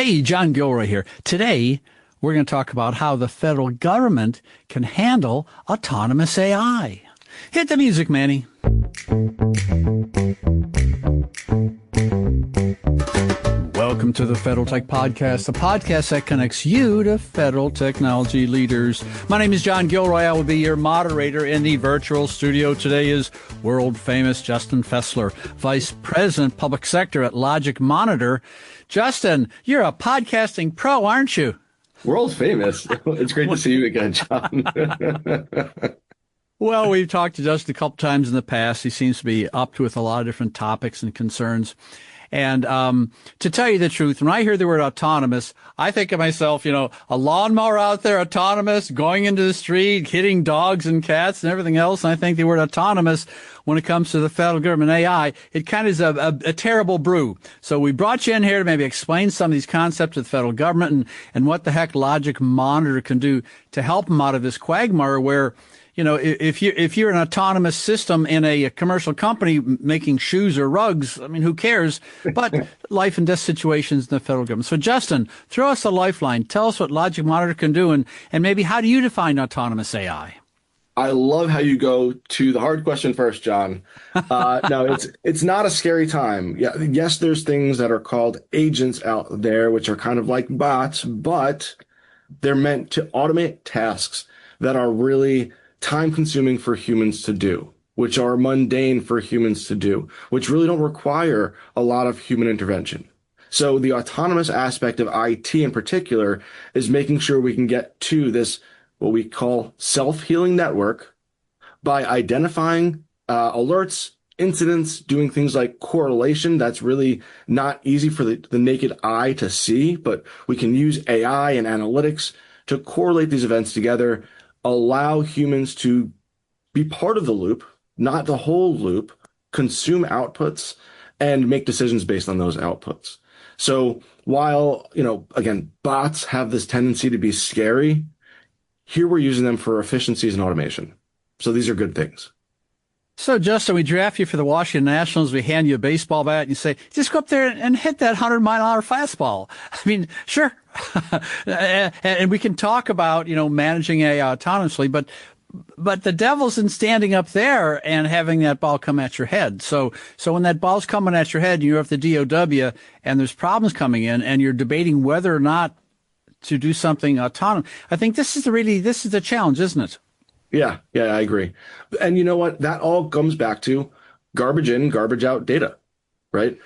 Hey, John Gilroy here. Today, we're going to talk about how the federal government can handle autonomous AI. Hit the music, Manny. Welcome to the Federal Tech Podcast, the podcast that connects you to federal technology leaders. My name is John Gilroy. I will be your moderator in the virtual studio. Today is world-famous Justin Fessler, Vice President, Public Sector at LogicMonitor. Justin, you're a podcasting pro, aren't you? World famous. It's great to see you again, John. Well, we've talked to Justin a couple times in the past. He seems to be up to with a lot of different topics and concerns. And to tell you the truth, when I hear the word autonomous, I think of myself, a lawnmower out there, autonomous, going into the street, hitting dogs and cats and everything else. And I think the word autonomous, when it comes to the federal government AI, it kind of is a terrible brew. So we brought you in here to maybe explain some of these concepts of the federal government and what the heck LogicMonitor can do to help them out of this quagmire where, if you're an autonomous system in a commercial company making shoes or rugs, I mean, who cares? But life and death situations in the federal government. So, Justin, throw us a lifeline. Tell us what LogicMonitor can do, and maybe how do you define autonomous AI? I love how you go to the hard question first, John. No, it's not a scary time. Yes, there's things that are called agents out there, which are kind of like bots, but they're meant to automate tasks that are really time-consuming for humans to do, which are mundane for humans to do, which really don't require a lot of human intervention. So the autonomous aspect of IT in particular is making sure we can get to this, what we call self-healing network, by identifying alerts, incidents, doing things like correlation. That's really not easy for the naked eye to see, but we can use AI and analytics to correlate these events together, allow humans to be part of the loop, not the whole loop, consume outputs, and make decisions based on those outputs. So while, again, bots have this tendency to be scary, here we're using them for efficiencies and automation. So these are good things. So, Justin, we draft you for the Washington Nationals. We hand you a baseball bat and you say, just go up there and hit that 100-mile-an-hour fastball. I mean, sure. And we can talk about, managing AI autonomously, but the devil's in standing up there and having that ball come at your head. So when that ball's coming at your head and you're at the DOW and there's problems coming in and you're debating whether or not to do something autonomous, I think this is the challenge, isn't it? Yeah, I agree. And you know what? That all comes back to garbage in, garbage out data, right?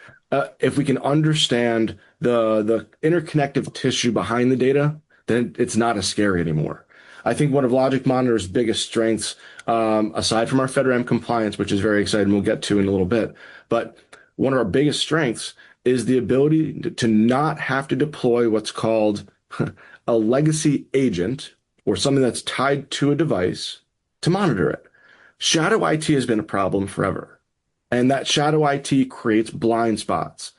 If we can understand the interconnective tissue behind the data, then it's not as scary anymore. I think one of LogicMonitor's biggest strengths, aside from our FedRAMP compliance, which is very exciting, we'll get to in a little bit, but one of our biggest strengths is the ability to not have to deploy what's called a legacy agent, or something that's tied to a device, to monitor it. Shadow IT has been a problem forever, and that shadow IT creates blind spots.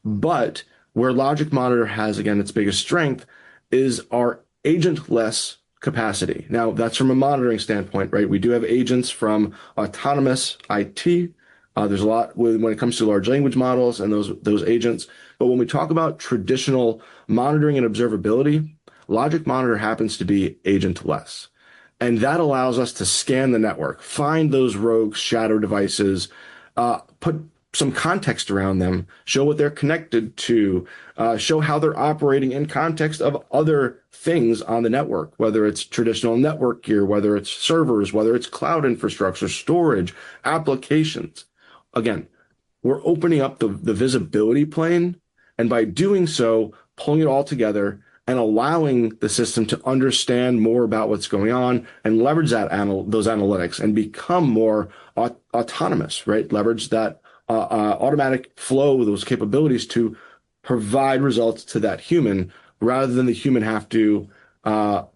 But where LogicMonitor has, again, its biggest strength is our agentless capacity. Now, that's from a monitoring standpoint, right? We do have agents from autonomous IT. There's a lot when it comes to large language models and those agents. But when we talk about traditional monitoring and observability, LogicMonitor happens to be agentless. And that allows us to scan the network, find those rogue shadow devices, put some context around them, show what they're connected to, show how they're operating in context of other things on the network, whether it's traditional network gear, whether it's servers, whether it's cloud infrastructure, storage, applications. Again, we're opening up the visibility plane, and by doing so, pulling it all together and allowing the system to understand more about what's going on and leverage those analytics and become more autonomous, right? Leverage that automatic flow, those capabilities to provide results to that human rather than the human have to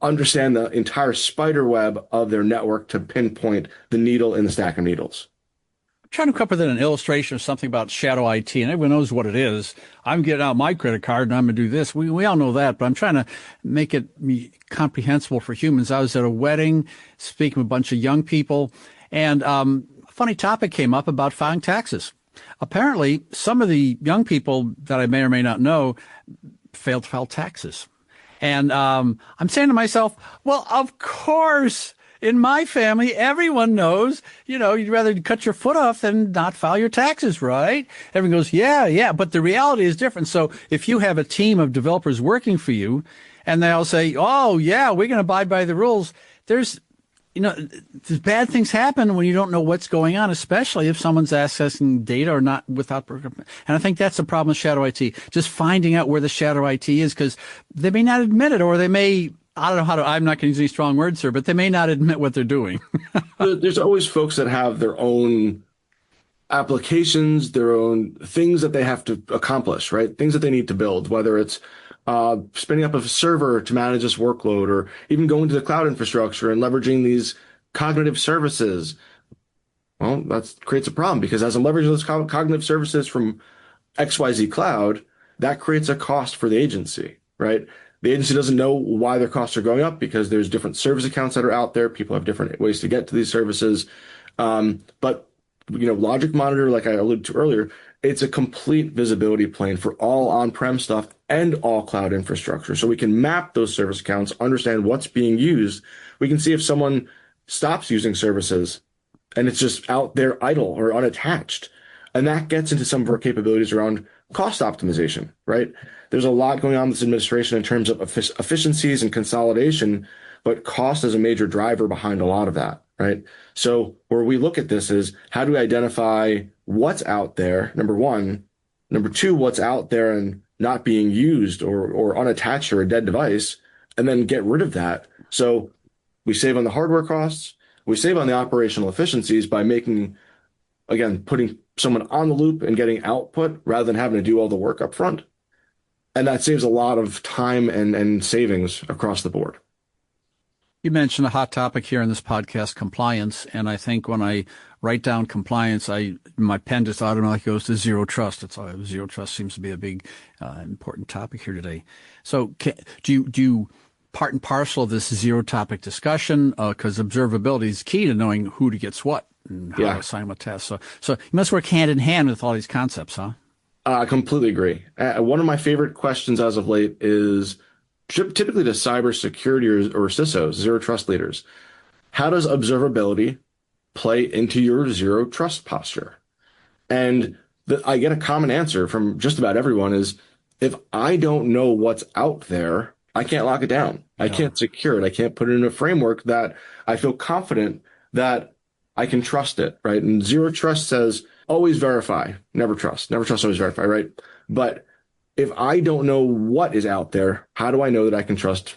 understand the entire spider web of their network to pinpoint the needle in the stack of needles. Trying to come up with an illustration of something about shadow IT, and everyone knows what it is. I'm getting out my credit card and I'm going to do this. We all know that, but I'm trying to make it comprehensible for humans. I was at a wedding speaking with a bunch of young people, and a funny topic came up about filing taxes. Apparently, some of the young people that I may or may not know failed to file taxes. And I'm saying to myself, well, of course, in my family, everyone knows, you'd rather cut your foot off than not file your taxes, right? Everyone goes, yeah, yeah. But the reality is different. So if you have a team of developers working for you and they all say, oh, yeah, we're going to abide by the rules, there's bad things happen when you don't know what's going on, especially if someone's accessing data or not without. And I think that's the problem with shadow IT, just finding out where the shadow IT is, because they may not admit it, or they may, I don't know how to, I'm not going to use any strong words here, but they may not admit what they're doing. There's always folks that have their own applications, their own things that they have to accomplish, right? Things that they need to build, whether it's spinning up a server to manage this workload, or even going to the cloud infrastructure and leveraging these cognitive services. Well, that creates a problem, because as I'm leveraging those cognitive services from XYZ cloud, that creates a cost for the agency, right? The agency doesn't know why their costs are going up, because there's different service accounts that are out there. People have different ways to get to these services. But LogicMonitor, like I alluded to earlier, it's a complete visibility plane for all on-prem stuff and all cloud infrastructure. So we can map those service accounts, understand what's being used. We can see if someone stops using services and it's just out there idle or unattached. And that gets into some of our capabilities around cost optimization, right? There's a lot going on in this administration in terms of efficiencies and consolidation, but cost is a major driver behind a lot of that, right? So where we look at this is, how do we identify what's out there, number one, number two, what's out there and not being used or unattached or a dead device, and then get rid of that. So we save on the hardware costs, we save on the operational efficiencies by putting someone on the loop and getting output rather than having to do all the work up front. And that saves a lot of time and savings across the board. You mentioned a hot topic here in this podcast, compliance. And I think when I write down compliance, my pen just automatically goes to zero trust. Zero trust seems to be a big, important topic here today. So do you part and parcel of this zero topic discussion? Because observability is key to knowing who gets what and how to assign what tasks. So you must work hand in hand with all these concepts, huh? I completely agree. One of my favorite questions as of late is typically to cybersecurity or CISOs, zero trust leaders. How does observability play into your zero trust posture? And I get a common answer from just about everyone is, if I don't know what's out there, I can't lock it down. I can't secure it. I can't put it in a framework that I feel confident that I can trust it, right? And zero trust says always verify, never trust. Never trust, always verify, right? But if I don't know what is out there, how do I know that I can trust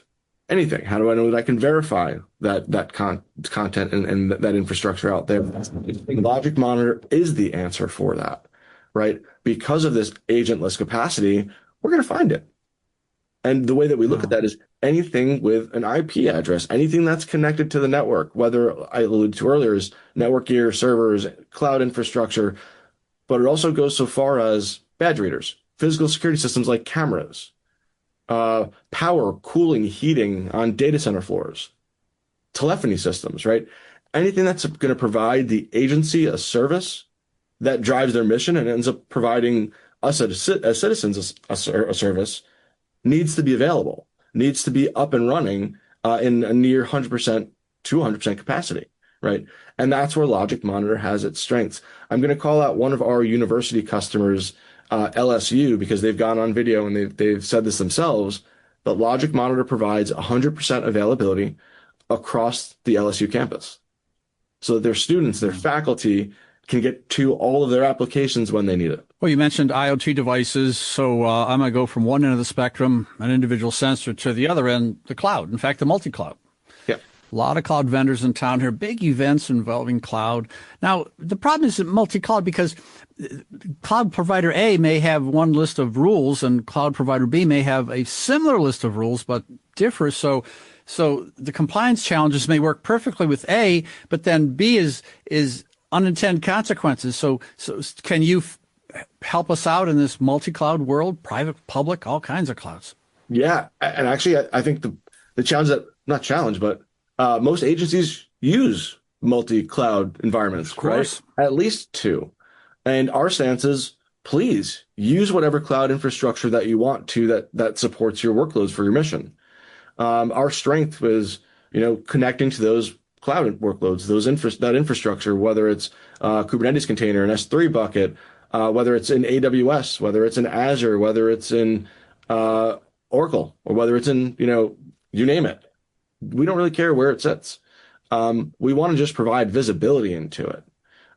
anything? How do I know that I can verify that content and that infrastructure out there? LogicMonitor is the answer for that, right? Because of this agentless capacity, we're going to find it. And the way that we look at that is anything with an IP address, anything that's connected to the network, whether I alluded to earlier is network gear, servers, cloud infrastructure, but it also goes so far as badge readers, physical security systems like cameras, power, cooling, heating on data center floors, telephony systems, right? Anything that's going to provide the agency a service that drives their mission and ends up providing us as citizens a service needs to be available, needs to be up and running in a near 100% to 100% capacity, right? And that's where LogicMonitor has its strengths. I'm going to call out one of our university customers, LSU, because they've gone on video and they've said this themselves, but LogicMonitor provides 100% availability across the LSU campus, so that their students, their faculty can get to all of their applications when they need it. Well, you mentioned IoT devices, so I'm going to go from one end of the spectrum, an individual sensor, to the other end, the cloud. In fact, the multi-cloud. Yeah. A lot of cloud vendors in town here, big events involving cloud. Now, the problem is multi-cloud because cloud provider A may have one list of rules and cloud provider B may have a similar list of rules, but differ. So the compliance challenges may work perfectly with A, but then B is unintended consequences. So can you help us out in this multi-cloud world, private, public, all kinds of clouds? Yeah. And actually, I think the challenge not challenge, but most agencies use multi-cloud environments, of course, right? At least two. And our stance is please use whatever cloud infrastructure that you want to that supports your workloads for your mission. Our strength was, connecting to those cloud workloads, that infrastructure, whether it's Kubernetes container, an S3 bucket, whether it's in AWS, whether it's in Azure, whether it's in Oracle, or whether it's in, you name it. We don't really care where it sits. We want to just provide visibility into it.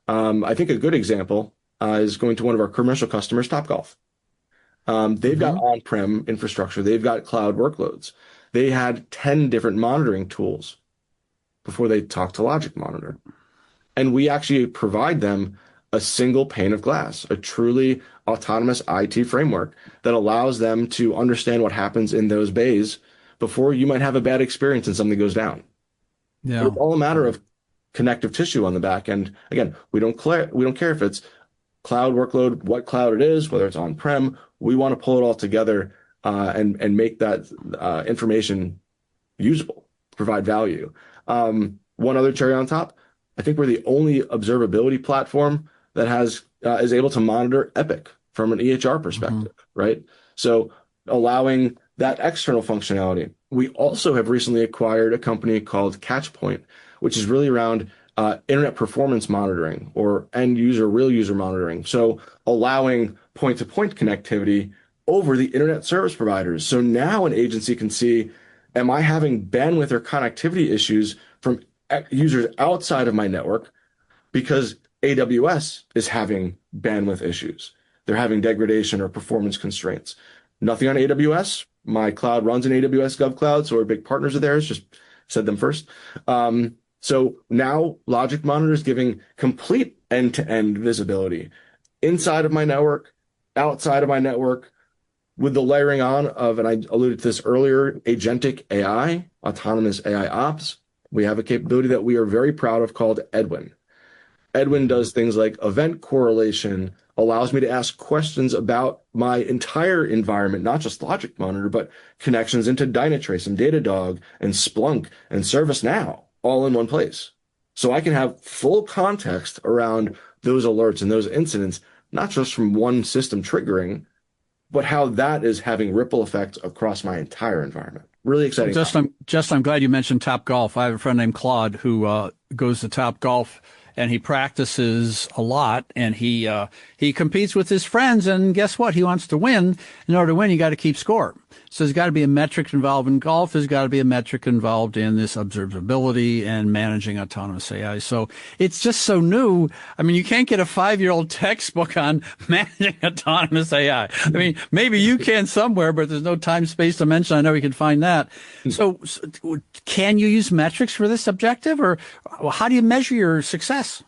I think a good example is going to one of our commercial customers, Topgolf. They've got on-prem infrastructure. They've got cloud workloads. They had 10 different monitoring tools before they talked to LogicMonitor. And we actually provide them a single pane of glass, a truly autonomous IT framework that allows them to understand what happens in those bays before you might have a bad experience and something goes down. Yeah. It's all a matter of connective tissue on the back end. Again, we don't care if it's cloud workload, what cloud it is, whether it's on-prem. We want to pull it all together and make that information usable, provide value. One other cherry on top, I think we're the only observability platform that is able to monitor Epic from an EHR perspective, right? So allowing that external functionality. We also have recently acquired a company called Catchpoint, which is really around internet performance monitoring or real user monitoring. So allowing point-to-point connectivity over the internet service providers. So now an agency can see, am I having bandwidth or connectivity issues from users outside of my network because AWS is having bandwidth issues. They're having degradation or performance constraints. Nothing on AWS. My cloud runs in AWS GovCloud, so we're big partners of theirs. Just said them first. So now LogicMonitor is giving complete end-to-end visibility inside of my network, outside of my network, with the layering on of, and I alluded to this earlier, agentic AI, autonomous AI ops. We have a capability that we are very proud of called Edwin. Edwin does things like event correlation, allows me to ask questions about my entire environment, not just LogicMonitor, but connections into Dynatrace and Datadog and Splunk and ServiceNow all in one place. So I can have full context around those alerts and those incidents, not just from one system triggering, but how that is having ripple effects across my entire environment. Really exciting. I'm glad you mentioned Topgolf. I have a friend named Claude who goes to Topgolf, and he practices a lot, and he competes with his friends, and guess what? He wants to win. In order to win, you got to keep score. So there's got to be a metric involved in golf. There's got to be a metric involved in this observability and managing autonomous AI. So it's just so new. I mean, you can't get a 5-year-old textbook on managing autonomous AI. I mean, maybe you can somewhere, but there's no time, space, dimension. I know you can find that. So can you use metrics for this objective, or how do you measure your success?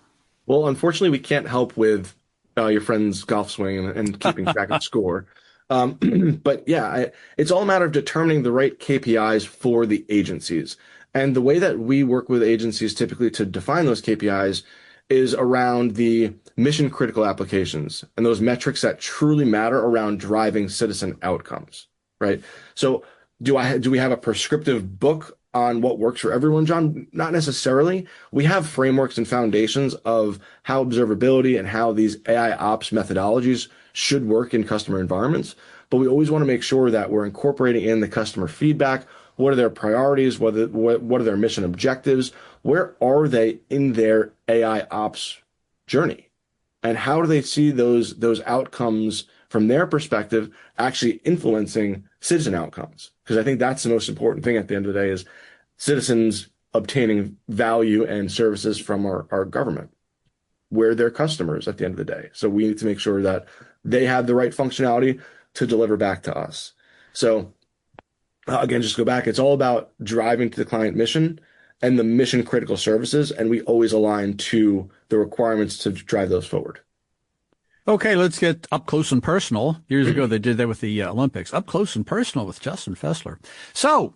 Well, unfortunately, we can't help with your friend's golf swing and keeping track of score. But yeah, it's all a matter of determining the right KPIs for the agencies. And the way that we work with agencies typically to define those KPIs is around the mission critical applications and those metrics that truly matter around driving citizen outcomes, right? So do we have a prescriptive book on what works for everyone, John? Not necessarily. We have frameworks and foundations of how observability and how these AI ops methodologies should work in customer environments, but we always want to make sure that we're incorporating in the customer feedback. What are their priorities? What are their mission objectives? Where are they in their AI ops journey? And how do they see those outcomes from their perspective actually influencing citizen outcomes? Because I think that's the most important thing at the end of the day is citizens obtaining value and services from our government. We're their customers at the end of the day. So we need to make sure that they have the right functionality to deliver back to us. So again, just go back. It's all about driving to the client mission and the mission critical services. And we always align to the requirements to drive those forward. Okay, let's get up close and personal. Years ago, they did that with the Olympics. Up close and personal with Justin Fessler. So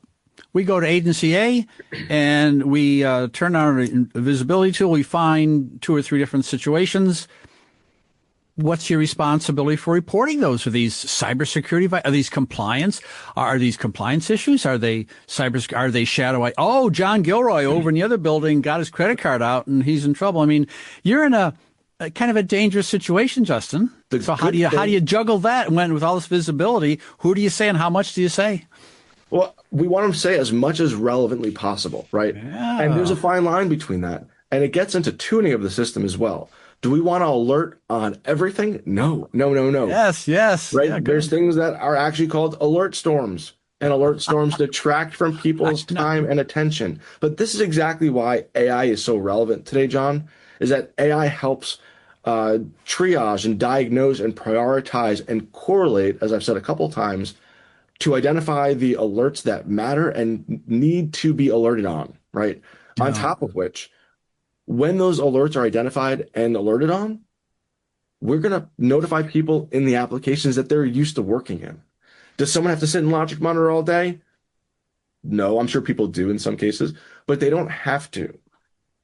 we go to agency A, and we turn on a visibility tool. We find 2 or 3 different situations. What's your responsibility for reporting those? Are these cybersecurity? Are these compliance? Are these compliance issues? Are they Are they shadow? Oh, John Gilroy over in the other building got his credit card out and he's in trouble. I mean, you're in a kind of a dangerous situation, Justin. The So good how do thing, you juggle that when with all this visibility? Who do you say and how much do you say? well, we want to say as much as relevantly possible, right? And there's a Yeah. fine line between that. And it gets into tuning of the system as well. Do we want to alert on everything? No, no, no, no. Yes, yes. Right? Yeah, There's good. things that are actually called alert storms, and alert storms detract from I people's know. time and attention. But this is exactly why AI is so relevant today, John, is that AI helps triage and diagnose and prioritize and correlate, as I've said a couple times, to identify the alerts that matter and need to be alerted on, right? On Yeah. top of which, when those alerts are identified and alerted on, we're going to notify people in the applications that they're used to working in. Does someone have to sit in LogicMonitor all day? No, I'm sure people do in some cases, but they don't have to.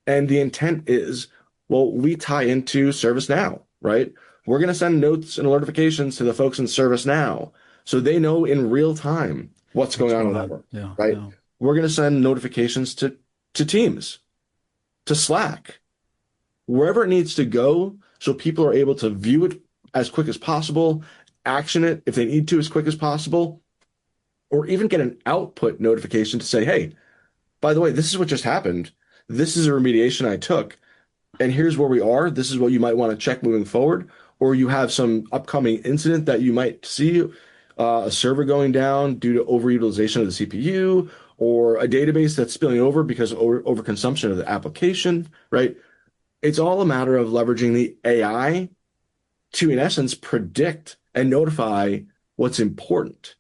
And the intent is, well, we tie into ServiceNow, right? We're going to send notes and notifications to the folks in ServiceNow so they know in real time what's What's going on going with that on? work, Yeah, right? yeah. We're going to send notifications to Teams, to Slack, wherever it needs to go so people are able to view it as quick as possible, action it if they need to as quick as possible, or even get an output notification to say, hey, by the way, this is what just happened. This is a remediation I took, and here's where we are. This is what you might want to check moving forward. Or you have some upcoming incident that you might see, a server going down due to overutilization of the CPU, or a database that's spilling over because of overconsumption of the application, right? It's all a matter of leveraging the AI to, in essence, predict and notify what's important,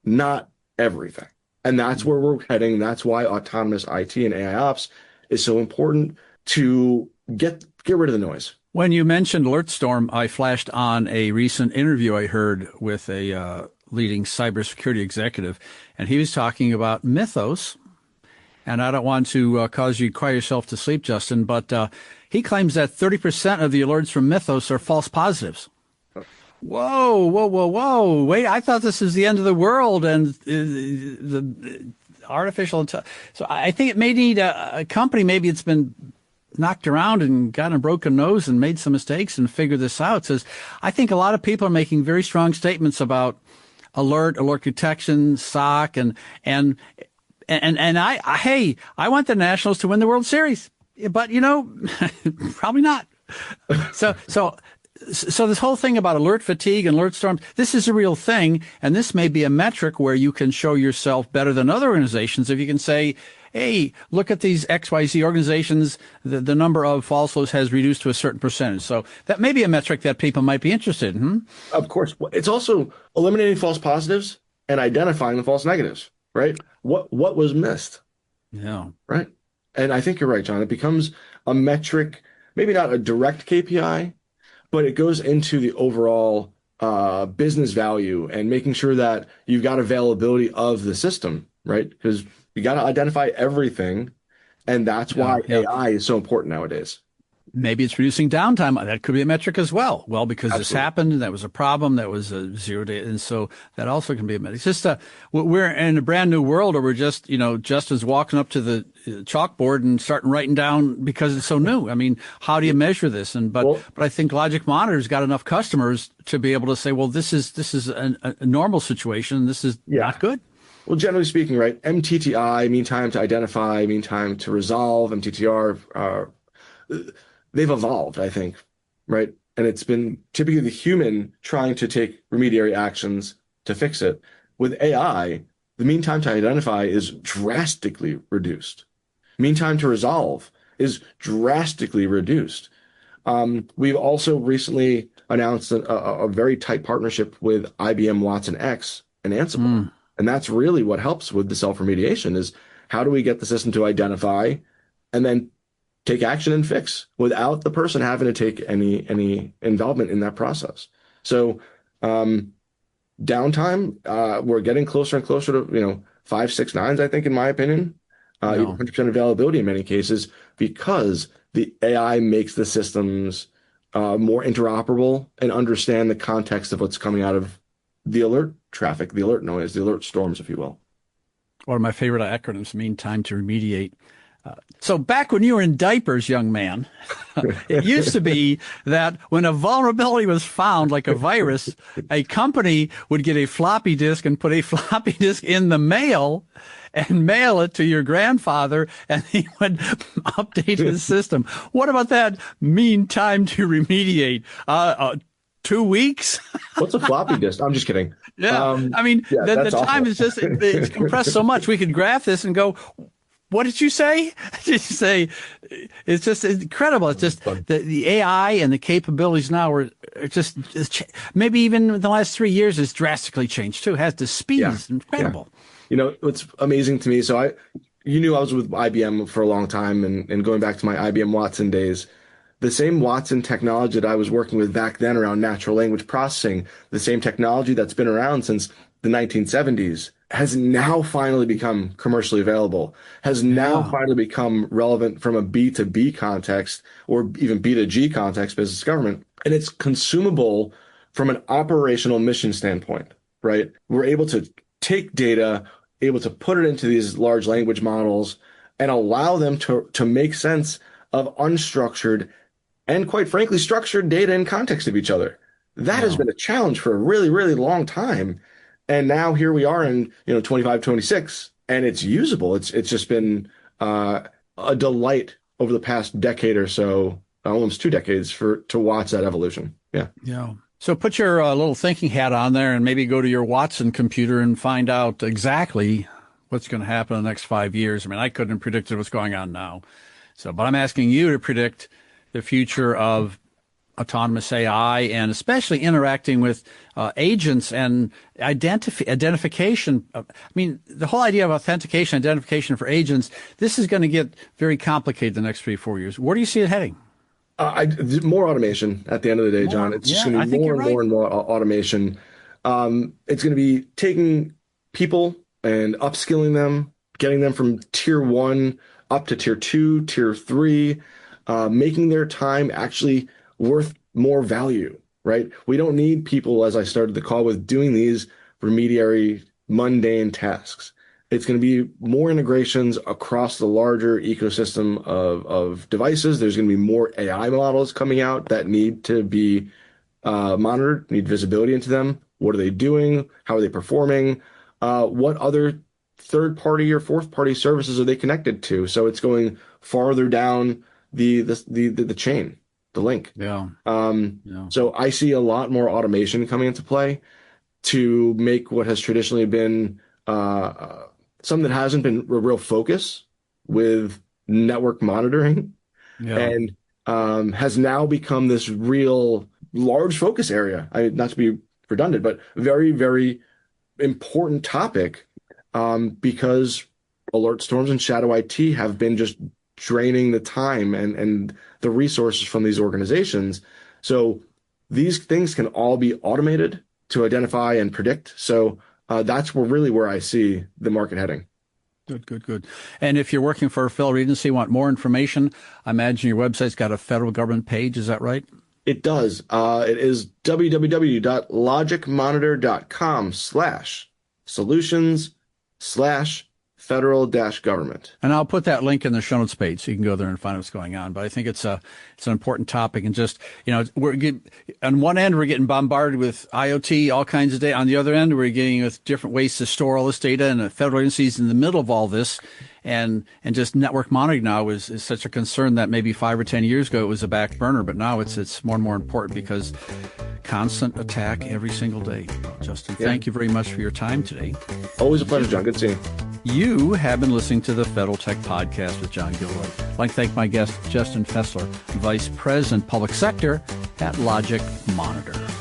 not everything. And that's where we're heading. That's why autonomous IT and AI ops is so important to get rid of the noise. When you mentioned Alert Storm, I flashed on a recent interview I heard with a leading cybersecurity executive, and he was talking about Mythos. And I don't want to cause you to cry yourself to sleep, Justin, but he claims that 30% of the alerts from Mythos are false positives. Whoa, whoa, whoa, whoa. Wait, I thought this was the end of the world and the artificial intelligence. So I think it may need a company, maybe it's been knocked around and gotten a broken nose and made some mistakes and figured this out. Says, I think a lot of people are making very strong statements about alert detection, SOC, and hey, I want the Nationals to win the World Series, but probably not. So, so, so this whole thing about alert fatigue and alert storms, this is a real thing. And this may be a metric where you can show yourself better than other organizations. If you can say, hey, look at these XYZ organizations, the number of false flows has reduced to a certain percentage. So that may be a metric that people might be interested in. Of course, it's also eliminating false positives and identifying the false negatives, right? What was missed, Yeah. right? And I think you're right, John. It becomes a metric, maybe not a direct KPI, but it goes into the overall business value and making sure that you've got availability of the system, right? Because you got to identify everything, and that's Yeah. why Yeah. AI is so important nowadays. Maybe it's reducing downtime. That could be a metric as well. Well, because this Absolutely. happened, that was a problem, that was a 0 day. And so that also can be a metric. It's just we're in a brand new world where we're just, Justin's walking up to the chalkboard and starting writing down because it's so new. I mean, how do you measure this? But Well, I think LogicMonitor's got enough customers to be able to say, well, this is a normal situation. This is yeah. not good. Well, generally speaking, right? MTTI, mean time to identify, mean time to resolve, MTTR, they've evolved, I think, right? And it's been typically the human trying to take remediary actions to fix it. With AI, the mean time to identify is drastically reduced. Mean time to resolve is drastically reduced. We've also recently announced a very tight partnership with IBM Watson X and Ansible. Mm. And that's really what helps with the self-remediation is how do we get the system to identify and then take action and fix without the person having to take any involvement in that process. So downtime, we're getting closer and closer to, 5, 6 nines, I think, in my opinion, even No. 100% availability in many cases, because the AI makes the systems more interoperable and understand the context of what's coming out of the alert traffic, the alert noise, the alert storms, if you will. One of my favorite acronyms, mean time to remediate. So back when you were in diapers, young man, it used to be that when a vulnerability was found, like a virus, a company would get a floppy disk and put a floppy disk in the mail and mail it to your grandfather, and he would update his system. What about that mean time to remediate? 2 weeks? What's a floppy disk? I'm just kidding. Yeah. I mean, the time awful. is just, it's compressed so much. We could graph this and go, what did you say? Did you say it's just incredible? It's just the AI and the capabilities now are just maybe even in the last 3 years has drastically changed too. It has the speed is incredible. Yeah. You know, what's amazing to me. So you knew I was with IBM for a long time, and going back to my IBM Watson days, the same Watson technology that I was working with back then around natural language processing, the same technology that's been around since the 1970s, has now finally become commercially available, has now finally become relevant from a B2B context or even B2G context, business government. And it's consumable from an operational mission standpoint, right? We're able to take data, able to put it into these large language models and allow them to make sense of unstructured and, quite frankly, structured data in context of each other. That has been a challenge for a really, really long time. And now here we are in 25, 26, and it's usable. It's just been a delight over the past decade or so, almost 2 decades, to watch that evolution. Yeah. Yeah. So put your little thinking hat on there and maybe go to your Watson computer and find out exactly what's going to happen in the next 5 years. I mean, I couldn't have predicted what's going on now. But I'm asking you to predict the future of autonomous AI and especially interacting with agents and identification. I mean, the whole idea of authentication, identification for agents, this is going to get very complicated the next 3-4 years. Where do you see it heading? More automation at the end of the day, John. It's just going to be more and more automation. It's going to be taking people and upskilling them, getting them from tier 1 up to tier 2, tier 3, making their time actually worth more value, right? We don't need people, as I started the call with, doing these remediary mundane tasks. It's going to be more integrations across the larger ecosystem of devices. There's going to be more AI models coming out that need to be monitored, need visibility into them. What are they doing? How are they performing? What other third-party or fourth-party services are they connected to? So it's going farther down the chain, the link. So I see a lot more automation coming into play to make what has traditionally been something that hasn't been a real focus with network monitoring and has now become this real large focus area. Not to be redundant, but very, very important topic because alert storms and shadow IT have been just draining the time and the resources from these organizations. So these things can all be automated to identify and predict. So that's where I see the market heading. Good. And if you're working for a federal agency, want more information, I imagine your website's got a federal government page. Is that right? It does. It is www.logicmonitor.com/solutions/federal-government. And I'll put that link in the show notes page so you can go there and find out what's going on. But I think it's an important topic. And just, on one end, we're getting bombarded with IoT, all kinds of data. On the other end, we're getting with different ways to store all this data, and the federal agencies in the middle of all this. And just network monitoring now is such a concern that maybe 5 or 10 years ago it was a back burner, but now it's more and more important because constant attack every single day. Justin, thank you very much for your time today. Always a pleasure, John. Good seeing you. You have been listening to the Federal Tech Podcast with John Gilroy. I'd like to thank my guest, Justin Fessler, Vice President Public Sector at LogicMonitor.